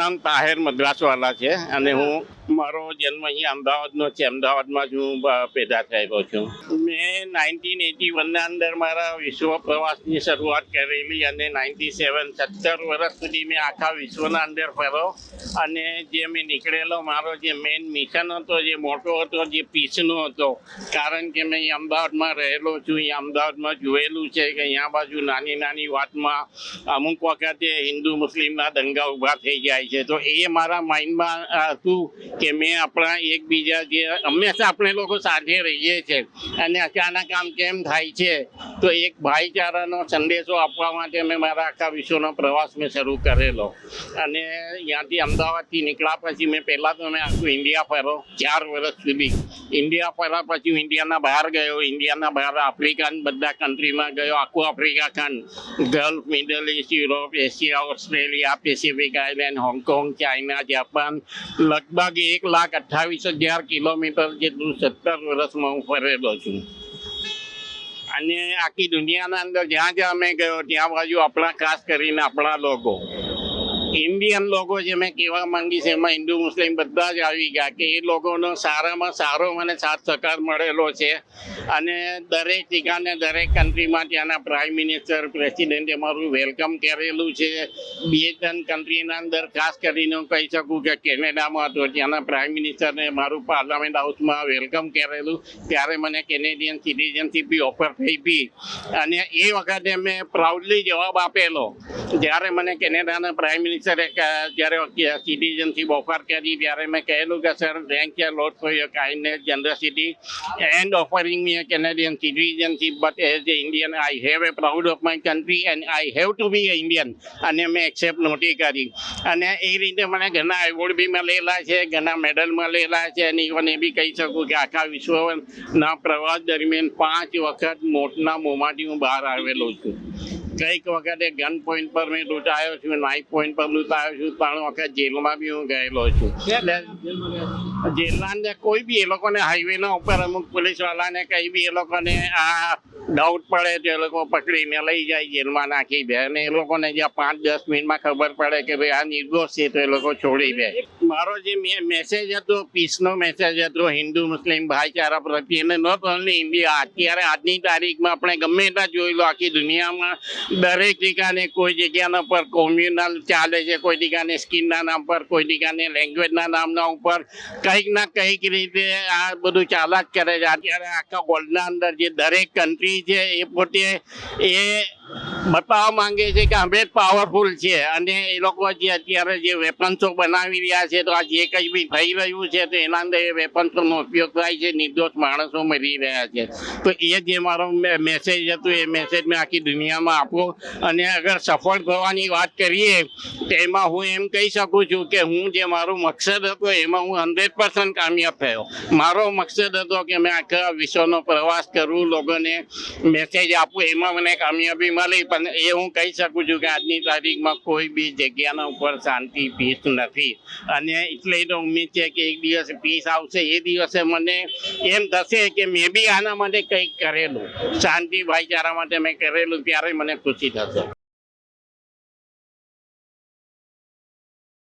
નામ તાહેર મદ્રાસવાલા છે અને હું મારો જન્મ અહીંયા અમદાવાદનો છે. અમદાવાદમાં જ હું પેદા થયેલો છું. મેં 1981ના અંદર મારા વિશ્વ પ્રવાસની શરૂઆત કરેલી અને 17 વર્ષ સુધી મેં આખા વિશ્વના અંદર ફર્યો અને જે મેં નીકળેલો મારો જે મેઇન મિશન હતો, જે મોટો હતો, જે પીસનો હતો, કારણ કે મેં અહીંયા અમદાવાદમાં રહેલો છું. અહીંયા અમદાવાદમાં જોયેલું છે કે અહીંયા બાજુ નાની નાની વાતમાં અમુક વખતે હિન્દુ મુસ્લિમના દંગા ઊભા થઈ જાય છે. તો એ મારા માઇન્ડમાં હતું કે મેં આપણા એકબીજા જે હંમેશા આપણે લોકો સાથે રહીએ છીએ અને અચાનક આમ કેમ થાય છે, તો એક ભાઈચારાનો સંદેશો આપવા માટે મેં મારા આખા વિશ્વનો પ્રવાસ મેં શરૂ કરેલો. અને ત્યાંથી અમદાવાદથી નીકળ્યા પછી મેં પહેલાં તો મેં આખું ઇન્ડિયા ફર્યો 4 વર્ષ સુધી. ઇન્ડિયા ફર્યા પછી હું ઇન્ડિયાના બહાર ગયો. ઇન્ડિયાના બહાર આફ્રિકા બધા કન્ટ્રીમાં ગયો. આખું આફ્રિકા ખંડ, gulf, middle east, Europe, Asia, Australia, Pacific island, Hong Kong, China, Japan, લગભગ 1,28,000 કિલોમીટર જેટલું 17 વર્ષમાં હું ફરેલો છું. અને આખી દુનિયાના અંદર જ્યાં જ્યાં મેં ગયો ત્યાં બાજુ આપણા ખાસ કરીને આપણા લોકો ઇન્ડિયન લોકો જે મેં કહેવા માંગીશ એમાં હિન્દુ મુસ્લિમ બધા જ આવી ગયા કે એ લોકોનો સારામાં સારો મને સાથ સહકાર મળેલો છે. અને દરેક ઠેકાને દરેક કન્ટ્રીમાં ત્યાંના પ્રાઇમ મિનિસ્ટર, પ્રેસિડેન્ટે મારું વેલકમ કરેલું છે. 2-3 કન્ટ્રીના અંદર ખાસ કરીને હું કહી શકું કે કેનેડામાં હતો, ત્યાંના પ્રાઇમ મિનિસ્ટરને મારું પાર્લામેન્ટ હાઉસમાં વેલકમ કરેલું. ત્યારે મને કેનેડિયન સિટીઝનશીપ બી ઓફર થઈ હતી અને એ વખતે મેં પ્રાઉડલી જવાબ આપેલો. જ્યારે મને કેનેડાના પ્રાઇમ મિનિસ્ટરે જ્યારે સિટીઝનશીપ ઓફર કરી ત્યારે મેં કહેલું કે sir, thank you lot for your kindness, generosity and offering me a Canadian citizenship, but as a Indian I have a proud of my country and I have to be a Indian. અને મેં accept નહોતી કરી. અને એ રીતે મને ઘણા award બી મળેલા છે, ઘણા મેડલ મળેલા છે. અને ઇવન એ બી કહી શકું કે આખા વિશ્વના પ્રવાસ દરમિયાન 5 વખત મોતના મોંમાંથી હું બહાર આવેલો છું. કંઈક વખતે ગન પોઈન્ટ પર મેં લૂંટાયો છું, નાઇફ પોઈન્ટ પર લૂંટાયો છું, 3 વખત જેલમાં બી હું ગયેલો છું. એટલે જેલના અંદર કોઈ બી એ લોકોને હાઈવેના ઉપર અમુક પોલીસવાળાને કંઈ બી એ લોકોને આ ડાઉટ પડે તો એ લોકો પકડીને લઈ જાય, જેલમાં નાખી દે. અને એ લોકોને જ્યાં 5-10 મિનિટમાં ખબર પડે કે ભાઈ આ નિર્દોષ છે તો એ લોકો છોડી દે. મારો જે મેસેજ હતો, પીસનો મેસેજ હતો હિન્દુ મુસ્લિમ ભાઈચારા પ્રત્યે. અને નોટ ઓનલી ઇન્ડિયા, અત્યારે આજની તારીખમાં આપણે ગમે ત્યાં જોઈ લો, આખી દુનિયામાં દરેક ઠેકાને કોઈ જગ્યાના પર કોમ્યુનલ ચાલે છે, કોઈ ઠેકાને સ્કિનના નામ પર, કોઈ ઠેકાને લેંગ્વેજના નામના ઉપર કંઈક ના કંઈક રીતે આ બધું ચાલ્યા જ કરે છે. અત્યારે આખા વર્લ્ડના અંદર જે દરેક કન્ટ્રી છે એ પોતે એ બતાવવા માંગે છે કે અમે જ પાવરફુલ છે. અને એ લોકો જે અત્યારે જે વેપન્સો બનાવી રહ્યા છે, તો આ જે કંઈ બી થઈ રહ્યું છે તો એના અંદર એ વેપન્સોનો ઉપયોગ થાય છે, નિર્દોષ માણસો મરી રહ્યા છે. તો એ જે મારો મેસેજ હતો એ મેસેજ મેં આખી દુનિયામાં આપો. અને અગર સફળ થવાની વાત કરીએ તો એમાં હું એમ કહી શકું છું કે હું જે મારો મકસદ હતો એમાં હું 100% કામયાબ થયો. મારો મકસદ હતો કે મેં આખા વિશ્વનો પ્રવાસ કરું, લોકોને મેસેજ આપું, એમાં મને કામયાબી મળી. પણ એ હું કહી શકું છું કે આજની તારીખમાં કોઈ બી જગ્યાના ઉપર શાંતિ, પીસ નથી. અને એટલે તો ઉમ્મીદ છે કે એક દિવસ પીસ આવશે. એ દિવસે મને એમ થશે કે મેં બી આના માટે કંઈક કરેલું, શાંતિ ભાઈચારા માટે મેં કરેલું, ત્યારે મને ખુશી થશે.